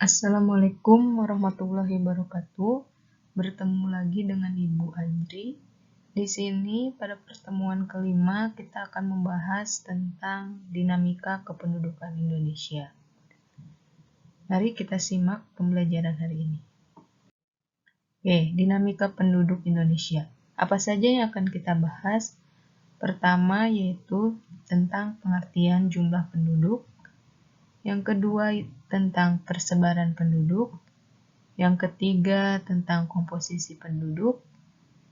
Assalamualaikum warahmatullahi wabarakatuh. Bertemu lagi dengan Ibu Andri. Di sini pada pertemuan kelima kita akan membahas tentang dinamika kependudukan Indonesia. Mari kita simak pembelajaran hari ini. Oke, dinamika penduduk Indonesia. Apa saja yang akan kita bahas? Pertama yaitu tentang pengertian jumlah penduduk. Yang kedua tentang persebaran penduduk. Yang ketiga tentang komposisi penduduk.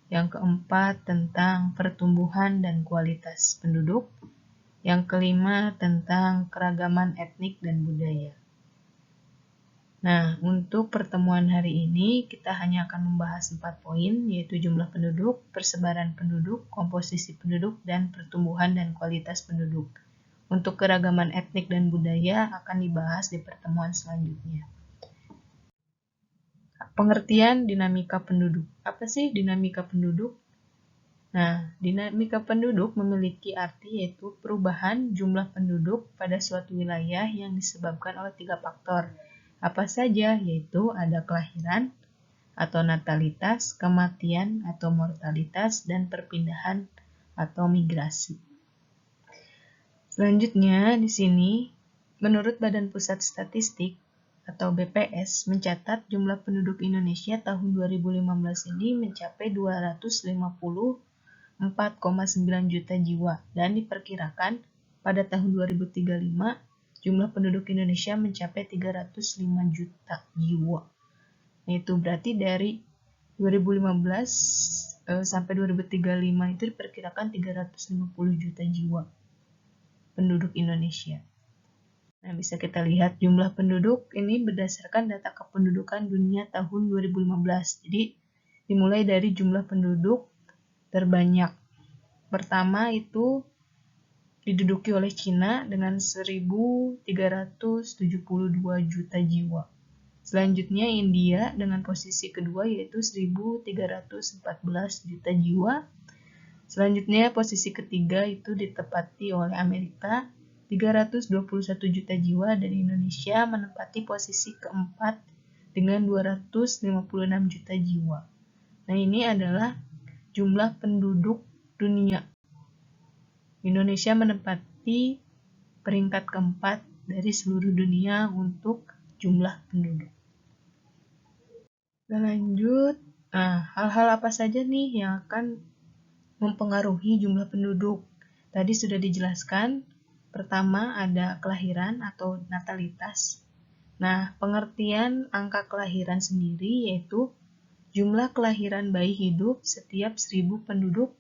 Yang keempat tentang pertumbuhan dan kualitas penduduk. Yang kelima tentang keragaman etnik dan budaya. Nah, untuk pertemuan hari ini kita hanya akan membahas 4 poin, yaitu jumlah penduduk, persebaran penduduk, komposisi penduduk, dan pertumbuhan dan kualitas penduduk. Untuk keragaman etnik dan budaya akan dibahas di pertemuan selanjutnya. Pengertian dinamika penduduk. Apa sih dinamika penduduk? Nah, dinamika penduduk memiliki arti yaitu perubahan jumlah penduduk pada suatu wilayah yang disebabkan oleh 3 faktor. Apa saja? Yaitu ada kelahiran atau natalitas, kematian atau mortalitas, dan perpindahan atau migrasi. Selanjutnya di sini, menurut Badan Pusat Statistik atau BPS mencatat jumlah penduduk Indonesia tahun 2015 ini mencapai 254,9 juta jiwa dan diperkirakan pada tahun 2035 jumlah penduduk Indonesia mencapai 305 juta jiwa. Itu berarti dari 2015 sampai 2035 itu diperkirakan 350 juta jiwa penduduk Indonesia. Nah, bisa kita lihat jumlah penduduk ini berdasarkan data kependudukan dunia tahun 2015. Jadi, dimulai dari jumlah penduduk terbanyak. Pertama itu diduduki oleh Cina dengan 1.372 juta jiwa. Selanjutnya India dengan posisi kedua yaitu 1.314 juta jiwa. Selanjutnya posisi ketiga itu ditempati oleh Amerika 321 juta jiwa dan Indonesia menempati posisi keempat dengan 256 juta jiwa. Nah, ini adalah jumlah penduduk dunia. Indonesia menempati peringkat keempat dari seluruh dunia untuk jumlah penduduk. Lanjut, hal-hal apa saja nih yang akan mempengaruhi jumlah penduduk? Tadi sudah dijelaskan. Pertama ada kelahiran atau natalitas. Nah, pengertian angka kelahiran sendiri yaitu jumlah kelahiran bayi hidup setiap 1000 penduduk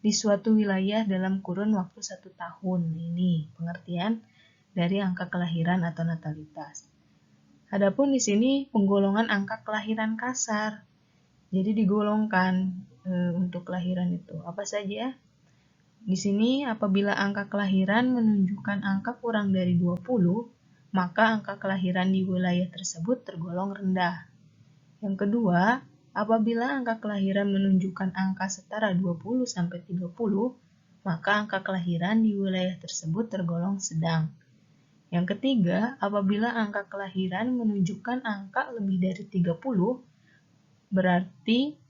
di suatu wilayah dalam kurun waktu 1 tahun. Ini pengertian dari angka kelahiran atau natalitas. Adapun di sini penggolongan angka kelahiran kasar. Jadi digolongkan untuk kelahiran itu. Apa saja? Di sini apabila angka kelahiran menunjukkan angka kurang dari 20, maka angka kelahiran di wilayah tersebut tergolong rendah. Yang kedua, apabila angka kelahiran menunjukkan angka setara 20-30, maka angka kelahiran di wilayah tersebut tergolong sedang. Yang ketiga, apabila angka kelahiran menunjukkan angka lebih dari 30, berarti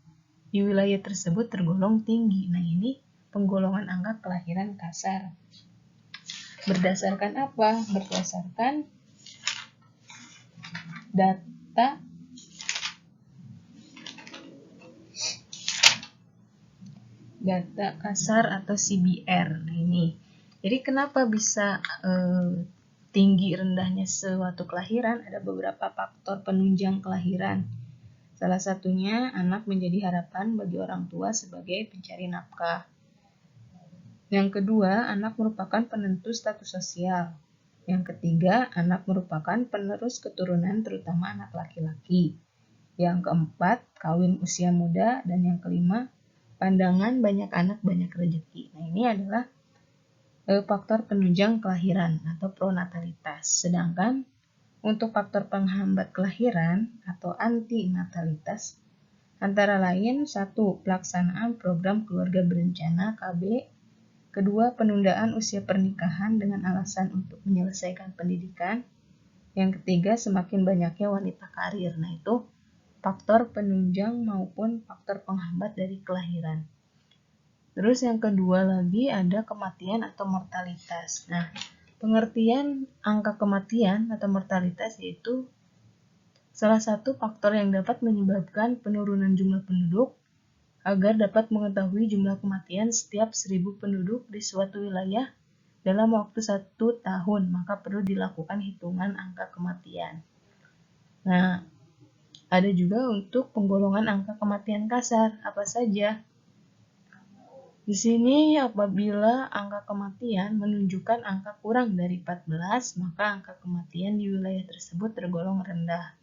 di wilayah tersebut tergolong tinggi. Nah, ini penggolongan angka kelahiran kasar. Berdasarkan apa? Berdasarkan data kasar atau CBR. Nah, ini. Jadi kenapa bisa tinggi rendahnya suatu kelahiran? Ada beberapa faktor penunjang kelahiran. Salah satunya anak menjadi harapan bagi orang tua sebagai pencari nafkah. Yang kedua, anak merupakan penentu status sosial. Yang ketiga, anak merupakan penerus keturunan terutama anak laki-laki. Yang keempat, kawin usia muda. Dan yang kelima, pandangan banyak anak banyak rezeki. Nah, ini adalah faktor penunjang kelahiran atau pronatalitas. Sedangkan untuk faktor penghambat kelahiran atau antinatalitas antara lain 1. Pelaksanaan program keluarga berencana KB. Kedua, penundaan usia pernikahan dengan alasan untuk menyelesaikan pendidikan. Yang ketiga, semakin banyaknya wanita karir. Nah, itu faktor penunjang maupun faktor penghambat dari kelahiran. Terus yang kedua lagi ada kematian atau mortalitas. Nah, pengertian angka kematian atau mortalitas yaitu salah satu faktor yang dapat menyebabkan penurunan jumlah penduduk. Agar dapat mengetahui jumlah kematian setiap 1000 penduduk di suatu wilayah dalam waktu 1 tahun, maka perlu dilakukan hitungan angka kematian. Nah, ada juga untuk penggolongan angka kematian kasar. Apa saja? Di sini apabila angka kematian menunjukkan angka kurang dari 14, maka angka kematian di wilayah tersebut tergolong rendah.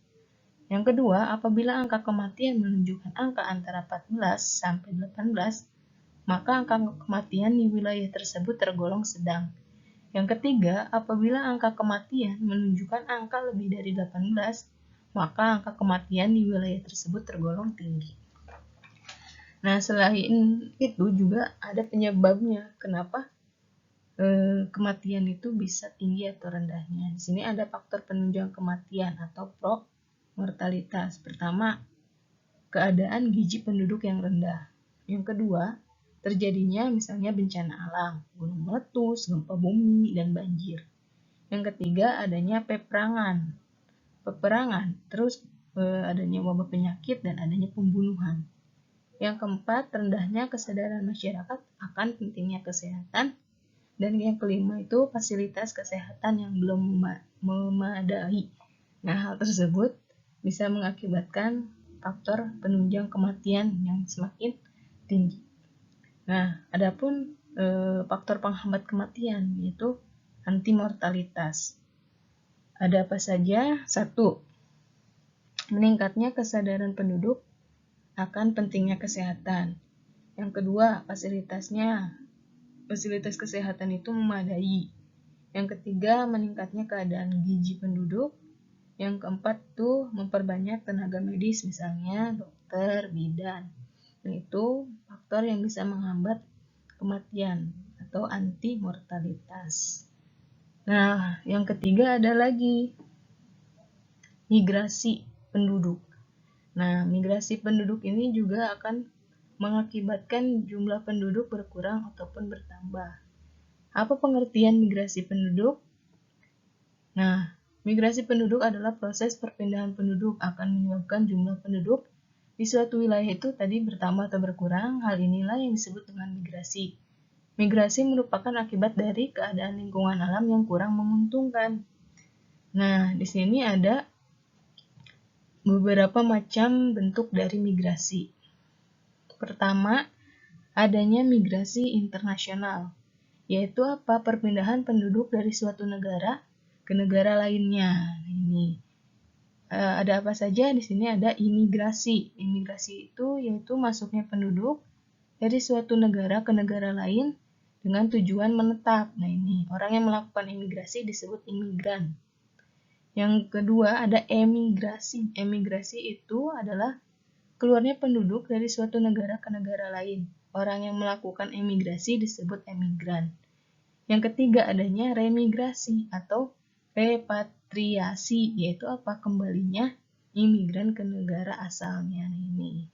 Yang kedua, apabila angka kematian menunjukkan angka antara 14 sampai 18, maka angka kematian di wilayah tersebut tergolong sedang. Yang ketiga, apabila angka kematian menunjukkan angka lebih dari 18, maka angka kematian di wilayah tersebut tergolong tinggi. Nah, selain itu juga ada penyebabnya. Kenapa kematian itu bisa tinggi atau rendahnya? Di sini ada faktor penunjang kematian atau mortalitas. Pertama, keadaan gizi penduduk yang rendah. Yang kedua, terjadinya misalnya bencana alam, gunung meletus, gempa bumi, dan banjir. Yang ketiga, adanya peperangan, terus adanya wabah penyakit dan adanya pembunuhan. Yang keempat, rendahnya kesadaran masyarakat akan pentingnya kesehatan. Dan yang kelima itu fasilitas kesehatan yang belum memadai. Nah, hal tersebut bisa mengakibatkan faktor penunjang kematian yang semakin tinggi. Nah, adapun faktor penghambat kematian yaitu antimortalitas. Ada apa saja? 1. Meningkatnya kesadaran penduduk akan pentingnya kesehatan. Yang kedua, fasilitas kesehatan itu memadai. Yang ketiga, meningkatnya keadaan gizi penduduk. Yang keempat tuh memperbanyak tenaga medis, misalnya dokter, bidan. Nah, itu faktor yang bisa menghambat kematian atau anti-mortalitas. Nah, yang ketiga ada lagi migrasi penduduk. Nah, migrasi penduduk ini juga akan mengakibatkan jumlah penduduk berkurang ataupun bertambah. Apa pengertian migrasi penduduk? Nah, migrasi penduduk adalah proses perpindahan penduduk akan menyebabkan jumlah penduduk di suatu wilayah itu tadi bertambah atau berkurang. Hal inilah yang disebut dengan migrasi. Migrasi merupakan akibat dari keadaan lingkungan alam yang kurang menguntungkan. Nah, di sini ada beberapa macam bentuk dari migrasi. Pertama, adanya migrasi internasional, yaitu apa? Perpindahan penduduk dari suatu negara ke negara lainnya. Ini ada apa saja? Di sini ada imigrasi. Imigrasi itu yaitu masuknya penduduk dari suatu negara ke negara lain dengan tujuan menetap. Nah, ini orang yang melakukan imigrasi disebut imigran. Yang kedua ada emigrasi. Emigrasi itu adalah keluarnya penduduk dari suatu negara ke negara lain. Orang yang melakukan emigrasi disebut emigran. Yang ketiga adanya remigrasi atau repatriasi, yaitu apa? Kembalinya imigran ke negara asalnya. Ini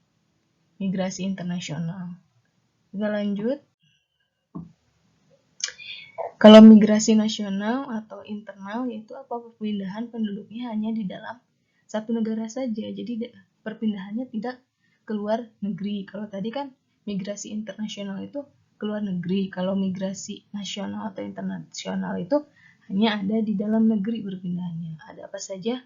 migrasi internasional. Kita lanjut. Kalau migrasi nasional atau internal, yaitu apa? Perpindahan penduduknya hanya di dalam satu negara saja. Jadi perpindahannya tidak keluar negeri. Kalau tadi kan migrasi internasional itu keluar negeri. Kalau migrasi nasional atau internasional itu hanya ada di dalam negeri berpindahnya. Ada apa saja?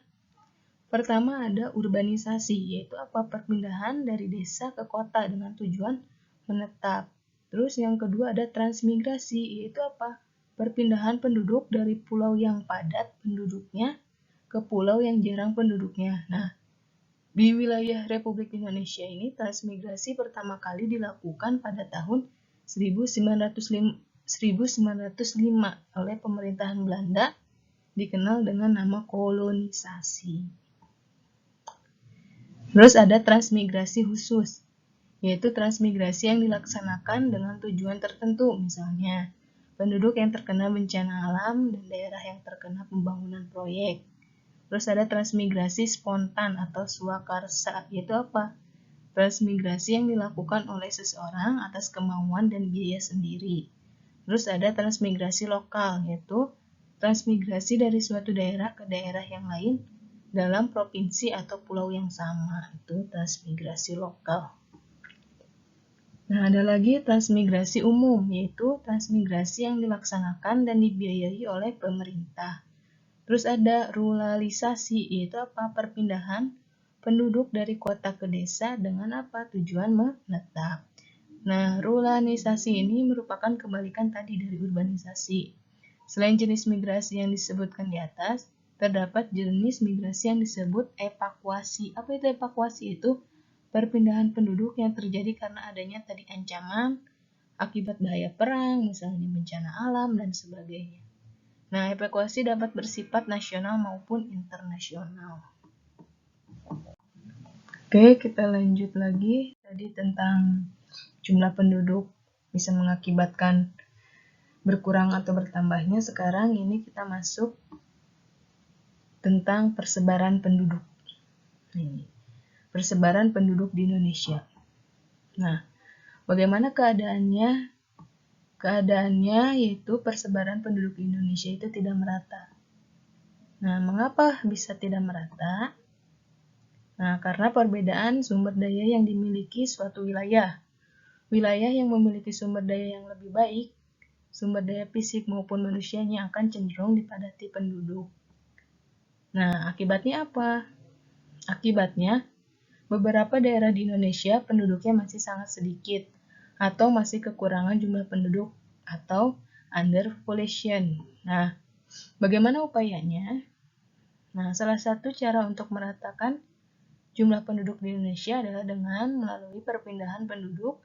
Pertama ada urbanisasi, yaitu apa? Perpindahan dari desa ke kota dengan tujuan menetap. Terus yang kedua ada transmigrasi, yaitu apa? Perpindahan penduduk dari pulau yang padat penduduknya ke pulau yang jarang penduduknya. Nah, di wilayah Republik Indonesia ini transmigrasi pertama kali dilakukan pada tahun 1905 oleh pemerintahan Belanda, dikenal dengan nama kolonisasi. Terus ada transmigrasi khusus, yaitu transmigrasi yang dilaksanakan dengan tujuan tertentu, misalnya penduduk yang terkena bencana alam dan daerah yang terkena pembangunan proyek. Terus ada transmigrasi spontan atau swakarsa, yaitu apa? Transmigrasi yang dilakukan oleh seseorang atas kemauan dan biaya sendiri. Terus ada transmigrasi lokal, yaitu transmigrasi dari suatu daerah ke daerah yang lain dalam provinsi atau pulau yang sama, itu transmigrasi lokal. Nah, ada lagi transmigrasi umum, yaitu transmigrasi yang dilaksanakan dan dibiayai oleh pemerintah. Terus ada ruralisasi, yaitu apa? Perpindahan penduduk dari kota ke desa dengan apa? Tujuan menetap. Nah, ruralisasi ini merupakan kebalikan tadi dari urbanisasi. Selain jenis migrasi yang disebutkan di atas, terdapat jenis migrasi yang disebut evakuasi. Apa itu evakuasi? Itu perpindahan penduduk yang terjadi karena adanya tadi ancaman akibat bahaya perang, misalnya bencana alam, dan sebagainya. Nah, evakuasi dapat bersifat nasional maupun internasional. Oke, kita lanjut lagi. Tadi tentang jumlah penduduk bisa mengakibatkan berkurang atau bertambahnya. Sekarang ini kita masuk tentang persebaran penduduk. Ini, persebaran penduduk di Indonesia. Nah, bagaimana keadaannya? Keadaannya yaitu persebaran penduduk di Indonesia itu tidak merata. Nah, mengapa bisa tidak merata? Nah, karena perbedaan sumber daya yang dimiliki suatu wilayah. Wilayah yang memiliki sumber daya yang lebih baik, sumber daya fisik maupun manusianya akan cenderung dipadati penduduk. Nah, akibatnya apa? Akibatnya, beberapa daerah di Indonesia penduduknya masih sangat sedikit, atau masih kekurangan jumlah penduduk, atau underpopulation. Nah, bagaimana upayanya? Nah, salah satu cara untuk meratakan jumlah penduduk di Indonesia adalah dengan melalui perpindahan penduduk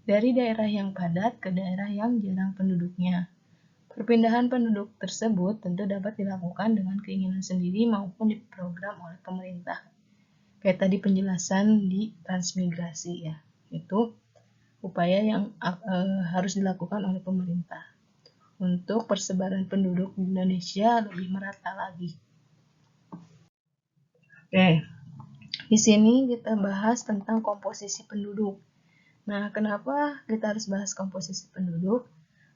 dari daerah yang padat ke daerah yang jarang penduduknya. Perpindahan penduduk tersebut tentu dapat dilakukan dengan keinginan sendiri maupun diprogram oleh pemerintah. Kayak tadi penjelasan di transmigrasi ya, itu upaya yang harus dilakukan oleh pemerintah untuk persebaran penduduk di Indonesia lebih merata lagi. Oke. Di sini kita bahas tentang komposisi penduduk. Nah, kenapa kita harus bahas komposisi penduduk?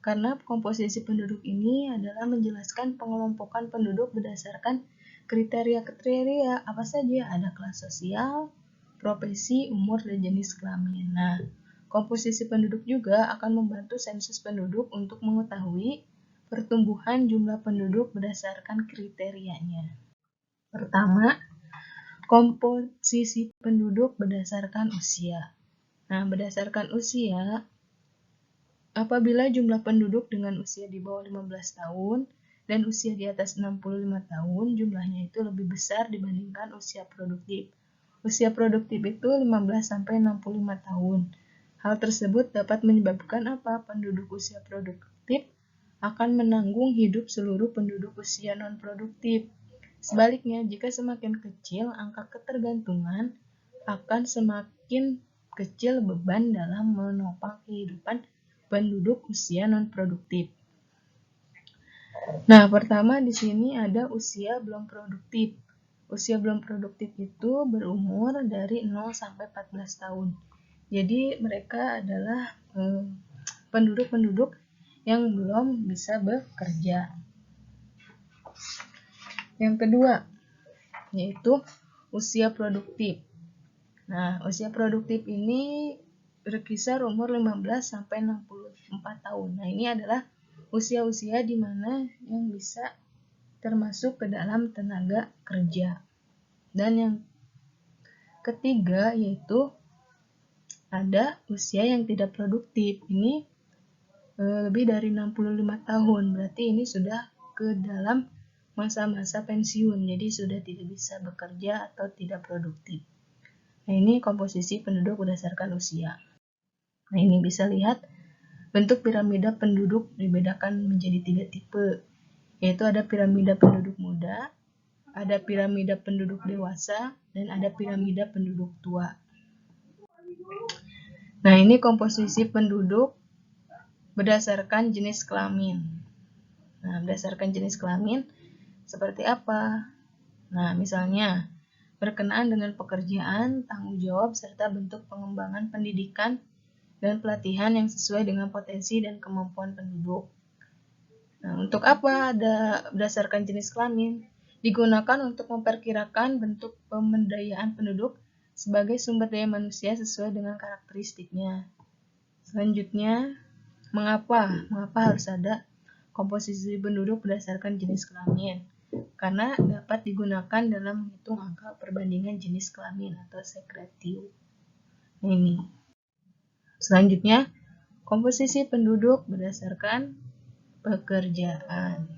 Karena komposisi penduduk ini adalah menjelaskan pengelompokan penduduk berdasarkan kriteria-kriteria apa saja. Ada kelas sosial, profesi, umur, dan jenis kelamin. Nah, komposisi penduduk juga akan membantu sensus penduduk untuk mengetahui pertumbuhan jumlah penduduk berdasarkan kriterianya. Pertama, komposisi penduduk berdasarkan usia. Nah, berdasarkan usia, apabila jumlah penduduk dengan usia di bawah 15 tahun dan usia di atas 65 tahun, jumlahnya itu lebih besar dibandingkan usia produktif. Usia produktif itu 15-65 tahun. Hal tersebut dapat menyebabkan apa? Penduduk usia produktif akan menanggung hidup seluruh penduduk usia non-produktif. Sebaliknya, jika semakin kecil angka ketergantungan, akan semakin kecil beban dalam menopang kehidupan penduduk usia non-produktif. Nah, pertama di sini ada usia belum produktif. Usia belum produktif itu berumur dari 0 sampai 14 tahun. Jadi mereka adalah penduduk-penduduk yang belum bisa bekerja. Yang kedua, yaitu usia produktif. Nah, usia produktif ini berkisar umur 15 sampai 64 tahun. Nah, ini adalah usia-usia di mana yang bisa termasuk ke dalam tenaga kerja. Dan yang ketiga yaitu ada usia yang tidak produktif. Ini lebih dari 65 tahun. Berarti ini sudah ke dalam masa-masa pensiun, jadi sudah tidak bisa bekerja atau tidak produktif. Nah, ini komposisi penduduk berdasarkan usia. Nah, ini bisa lihat bentuk piramida penduduk dibedakan menjadi 3 tipe, yaitu ada piramida penduduk muda, ada piramida penduduk dewasa, dan ada piramida penduduk tua. Nah, ini komposisi penduduk berdasarkan jenis kelamin. Nah, berdasarkan jenis kelamin, seperti apa? Nah, misalnya berkenaan dengan pekerjaan, tanggung jawab, serta bentuk pengembangan pendidikan dan pelatihan yang sesuai dengan potensi dan kemampuan penduduk. Nah, untuk apa ada berdasarkan jenis kelamin? Digunakan untuk memperkirakan bentuk pemberdayaan penduduk sebagai sumber daya manusia sesuai dengan karakteristiknya. Selanjutnya, mengapa harus ada komposisi penduduk berdasarkan jenis kelamin? Karena dapat digunakan dalam menghitung angka perbandingan jenis kelamin atau segregasi. Ini. Selanjutnya, komposisi penduduk berdasarkan pekerjaan.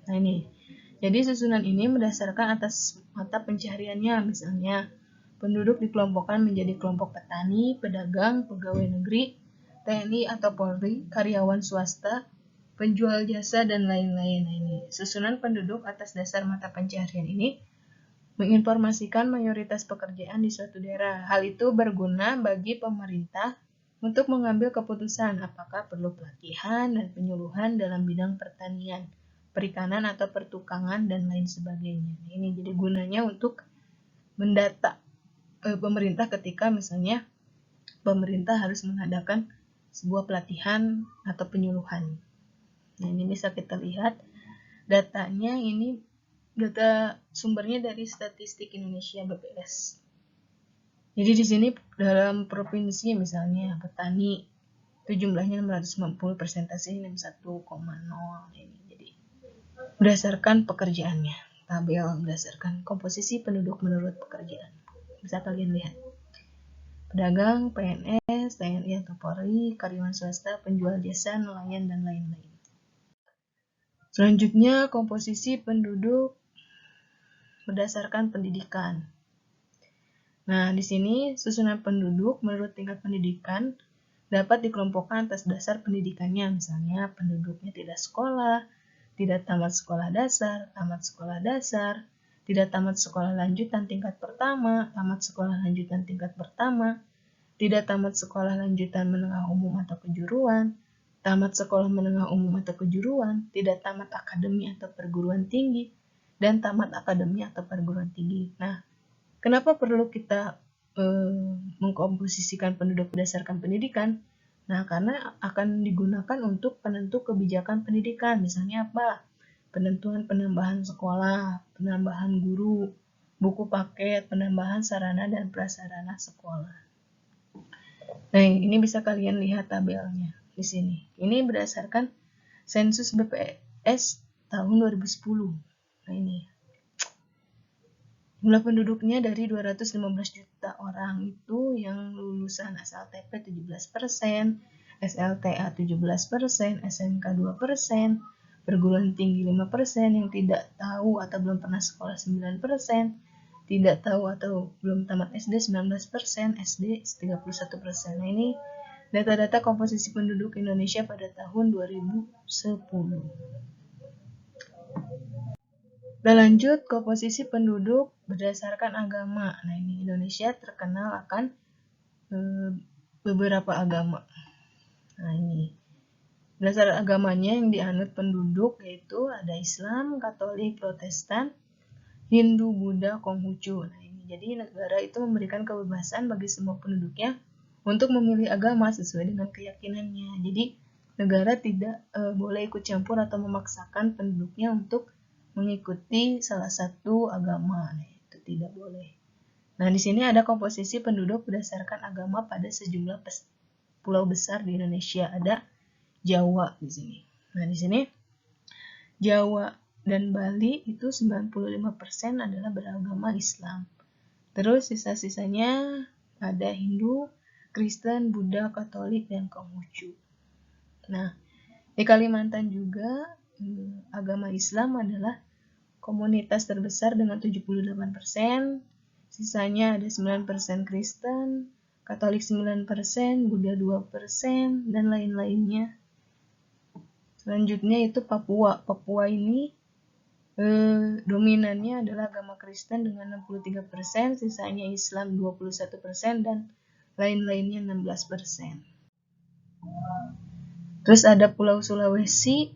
Nah, ini. Jadi susunan ini berdasarkan atas mata pencahariannya, misalnya penduduk dikelompokkan menjadi kelompok petani, pedagang, pegawai negeri, TNI atau Polri, karyawan swasta, penjual jasa, dan lain-lain. Nah, ini susunan penduduk atas dasar mata pencaharian ini menginformasikan mayoritas pekerjaan di suatu daerah. Hal itu berguna bagi pemerintah untuk mengambil keputusan apakah perlu pelatihan dan penyuluhan dalam bidang pertanian, perikanan atau pertukangan, dan lain sebagainya. Ini jadi gunanya untuk mendata pemerintah ketika misalnya pemerintah harus mengadakan sebuah pelatihan atau penyuluhan. Nah, ini bisa kita lihat datanya, ini data sumbernya dari Statistik Indonesia BPS. Jadi di sini dalam provinsi misalnya petani itu jumlahnya 690, persentasenya 61,0. Ini jadi berdasarkan pekerjaannya, tabel berdasarkan komposisi penduduk menurut pekerjaan. Bisa kalian lihat. Pedagang, PNS, TNI atau Polri, karyawan swasta, penjual jasa, nelayan, dan lain-lain. Selanjutnya, komposisi penduduk berdasarkan pendidikan. Nah, di sini susunan penduduk menurut tingkat pendidikan dapat dikelompokkan atas dasar pendidikannya. Misalnya, penduduknya tidak sekolah, tidak tamat sekolah dasar, tidak tamat sekolah lanjutan tingkat pertama, tamat sekolah lanjutan tingkat pertama, tidak tamat sekolah lanjutan menengah umum atau kejuruan, tamat sekolah menengah umum atau kejuruan, tidak tamat akademi atau perguruan tinggi, dan tamat akademi atau perguruan tinggi. Nah, kenapa perlu kita mengkomposisikan penduduk berdasarkan pendidikan? Nah, karena akan digunakan untuk penentu kebijakan pendidikan. Misalnya apa? Penentuan penambahan sekolah, penambahan guru, buku paket, penambahan sarana dan prasarana sekolah. Nah, ini bisa kalian lihat tabelnya di sini. Ini berdasarkan sensus BPS tahun 2010. Nah, ini. Jumlah penduduknya dari 215 juta orang itu yang lulusan SLTP 17%, SLTA 17%, SMK 2%, perguruan tinggi 5%, yang tidak tahu atau belum pernah sekolah 9%, tidak tahu atau belum tamat SD 19%, SD 31%. Nah, ini data-data komposisi penduduk Indonesia pada tahun 2010. Dan lanjut, komposisi penduduk berdasarkan agama. Nah, ini Indonesia terkenal akan beberapa agama. Nah, ini dasar agamanya yang dianut penduduk yaitu ada Islam, Katolik, Protestan, Hindu, Buddha, Konghucu. Nah, ini jadi negara itu memberikan kebebasan bagi semua penduduknya untuk memilih agama sesuai dengan keyakinannya. Jadi negara tidak boleh ikut campur atau memaksakan penduduknya untuk mengikuti salah satu agama. Nah, itu tidak boleh. Nah, di sini ada komposisi penduduk berdasarkan agama pada sejumlah pulau besar di Indonesia. Ada Jawa di sini. Nah, di sini Jawa dan Bali itu 95% adalah beragama Islam. Terus sisa-sisanya ada Hindu, Kristen, Buddha, Katolik, dan Konghucu. Nah, di Kalimantan juga agama Islam adalah komunitas terbesar dengan 78%, sisanya ada 9% Kristen, Katolik 9%, Buddha 2%, dan lain-lainnya. Selanjutnya itu Papua. Papua ini dominannya adalah agama Kristen dengan 63%, sisanya Islam 21%, dan lain-lainnya 16%. Terus ada Pulau Sulawesi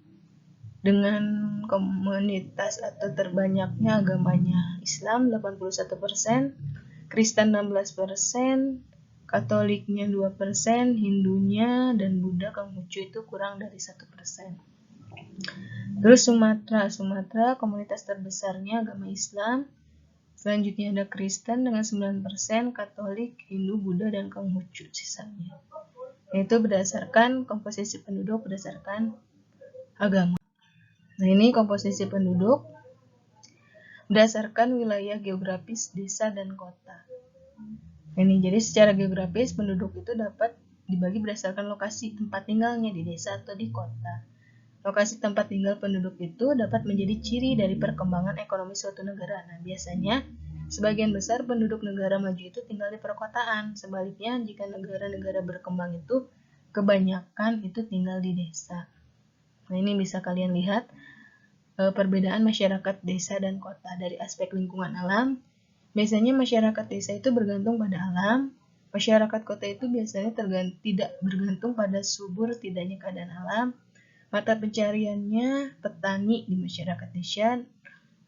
dengan komunitas atau terbanyaknya agamanya Islam 81%, Kristen 16%, Katoliknya 2%, Hindunya dan Buddha Konghucu itu kurang dari 1%. Terus Sumatera komunitas terbesarnya agama Islam. Selanjutnya ada Kristen dengan 9%, Katolik, Hindu, Buddha, dan Konghucu sisanya. Yaitu berdasarkan komposisi penduduk berdasarkan agama. Nah, ini komposisi penduduk berdasarkan wilayah geografis desa dan kota. Ini jadi secara geografis penduduk itu dapat dibagi berdasarkan lokasi tempat tinggalnya di desa atau di kota. Lokasi tempat tinggal penduduk itu dapat menjadi ciri dari perkembangan ekonomi suatu negara. Nah, biasanya sebagian besar penduduk negara maju itu tinggal di perkotaan. Sebaliknya, jika negara-negara berkembang itu kebanyakan itu tinggal di desa. Nah, ini bisa kalian lihat perbedaan masyarakat desa dan kota dari aspek lingkungan alam. Biasanya masyarakat desa itu bergantung pada alam. Masyarakat kota itu biasanya tidak bergantung pada subur tidaknya keadaan alam. Mata pencariannya petani di masyarakat desa,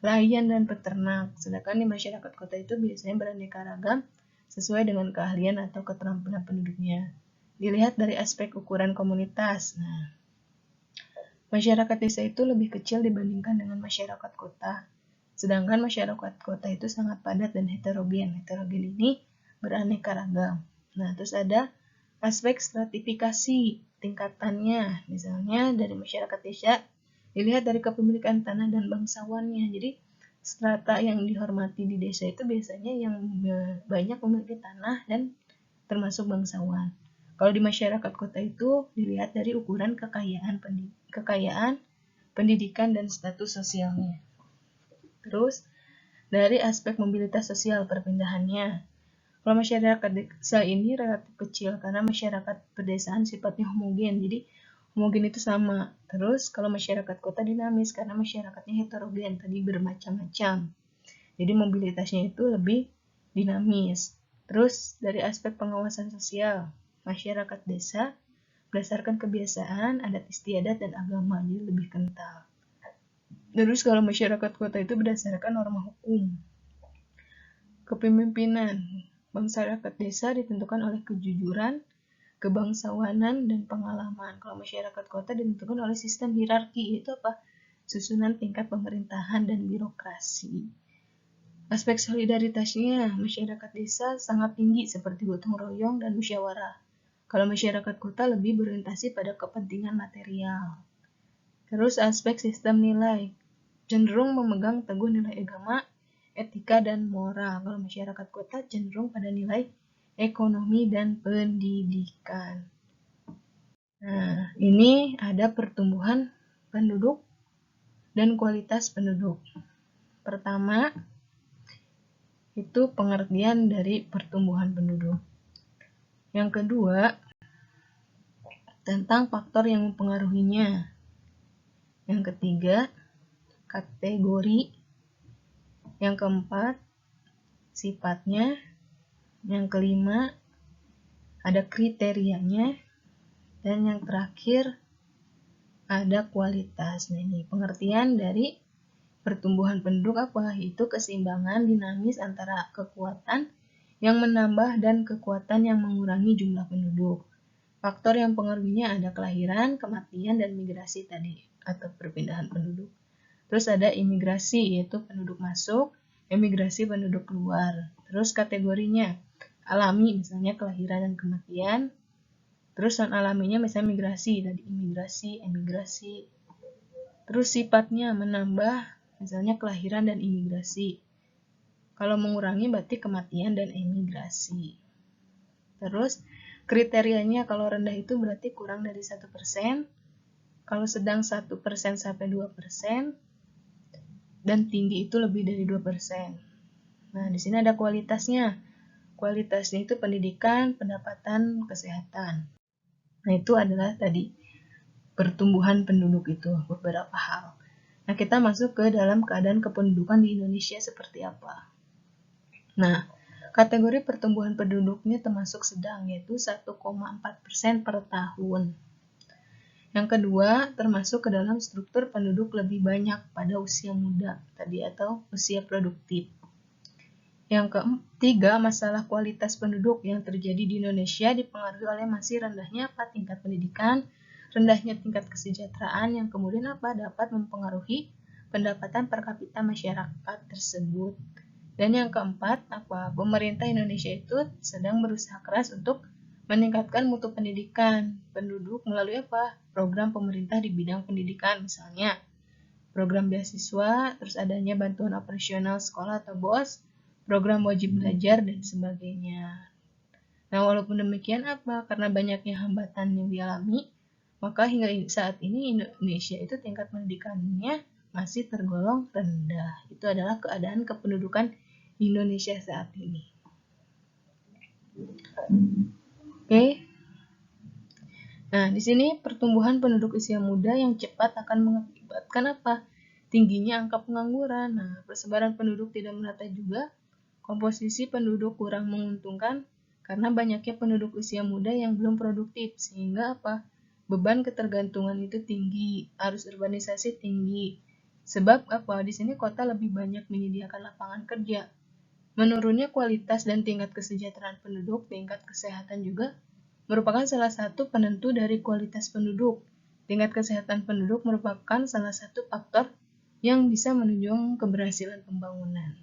nelayan dan peternak. Sedangkan di masyarakat kota itu biasanya beraneka ragam sesuai dengan keahlian atau keterampilan penduduknya. Dilihat dari aspek ukuran komunitas. Nah, masyarakat desa itu lebih kecil dibandingkan dengan masyarakat kota. Sedangkan masyarakat kota itu sangat padat dan heterogen. Heterogen ini beraneka ragam. Nah, terus ada aspek stratifikasi tingkatannya. Misalnya dari masyarakat desa dilihat dari kepemilikan tanah dan bangsawannya. Jadi strata yang dihormati di desa itu biasanya yang banyak memiliki tanah dan termasuk bangsawan. Kalau di masyarakat kota itu dilihat dari ukuran kekayaan pendidikan dan status sosialnya. Terus dari aspek mobilitas sosial perpindahannya. Kalau masyarakat desa ini relatif kecil karena masyarakat pedesaan sifatnya homogen, jadi homogen itu sama. Terus kalau masyarakat kota dinamis karena masyarakatnya heterogen, tadi bermacam-macam. Jadi mobilitasnya itu lebih dinamis. Terus dari aspek pengawasan sosial, masyarakat desa berdasarkan kebiasaan, adat istiadat, dan agama, jadi lebih kental. Terus kalau masyarakat kota itu berdasarkan norma hukum. Kepemimpinan masyarakat desa ditentukan oleh kejujuran, kebangsawanan, dan pengalaman. Kalau masyarakat kota ditentukan oleh sistem hierarki, itu apa? Susunan tingkat pemerintahan dan birokrasi. Aspek solidaritasnya, masyarakat desa sangat tinggi seperti gotong royong dan musyawarah. Kalau masyarakat kota lebih berorientasi pada kepentingan material. Terus aspek sistem nilai, cenderung memegang teguh nilai agama, etika, dan moral. Kalau masyarakat kota cenderung pada nilai ekonomi dan pendidikan. Nah, ini ada pertumbuhan penduduk dan kualitas penduduk. Pertama, itu pengertian dari pertumbuhan penduduk. Yang kedua, tentang faktor yang mempengaruhinya. Yang ketiga, kategori. Yang keempat, sifatnya. Yang kelima, ada kriterianya. Dan yang terakhir, ada kualitas. Nah, ini pengertian dari pertumbuhan penduduk apa? Itu keseimbangan dinamis antara kekuatan yang menambah dan kekuatan yang mengurangi jumlah penduduk. Faktor yang pengaruhnya ada kelahiran, kematian, dan migrasi tadi, atau perpindahan penduduk. Terus ada imigrasi, yaitu penduduk masuk, emigrasi penduduk keluar. Terus kategorinya, alami misalnya kelahiran dan kematian. Terus non-alaminya misalnya migrasi, tadi imigrasi, emigrasi. Terus sifatnya menambah, misalnya kelahiran dan imigrasi. Kalau mengurangi berarti kematian dan emigrasi. Terus kriterianya kalau rendah itu berarti kurang dari 1%. Kalau sedang 1% sampai 2%. Dan tinggi itu lebih dari 2%. Nah, di sini ada kualitasnya. Kualitasnya itu pendidikan, pendapatan, kesehatan. Nah, itu adalah tadi pertumbuhan penduduk itu, beberapa hal. Nah, kita masuk ke dalam keadaan kependudukan di Indonesia seperti apa. Nah, kategori pertumbuhan penduduknya termasuk sedang, yaitu 1,4% per tahun. Yang kedua, termasuk ke dalam struktur penduduk lebih banyak pada usia muda tadi atau usia produktif. Yang ketiga, masalah kualitas penduduk yang terjadi di Indonesia dipengaruhi oleh masih rendahnya tingkat pendidikan, rendahnya tingkat kesejahteraan yang kemudian dapat mempengaruhi pendapatan per kapita masyarakat tersebut. Dan yang keempat, pemerintah Indonesia itu sedang berusaha keras untuk meningkatkan mutu pendidikan penduduk melalui program pemerintah di bidang pendidikan, misalnya program beasiswa, terus adanya bantuan operasional sekolah atau BOS, program wajib belajar, dan sebagainya. Nah, walaupun demikian karena banyaknya hambatan yang dialami, maka hingga saat ini Indonesia itu tingkat pendidikannya masih tergolong rendah. Itu adalah keadaan kependudukan Indonesia saat ini. Oke. Nah, di sini pertumbuhan penduduk usia muda yang cepat akan mengakibatkan tingginya angka pengangguran. Nah, persebaran penduduk tidak merata juga. Komposisi penduduk kurang menguntungkan karena banyaknya penduduk usia muda yang belum produktif, sehingga beban ketergantungan itu tinggi, arus urbanisasi tinggi. Sebab di sini kota lebih banyak menyediakan lapangan kerja. Menurunnya kualitas dan tingkat kesejahteraan penduduk, tingkat kesehatan juga merupakan salah satu penentu dari kualitas penduduk. Tingkat kesehatan penduduk merupakan salah satu faktor yang bisa menunjang keberhasilan pembangunan.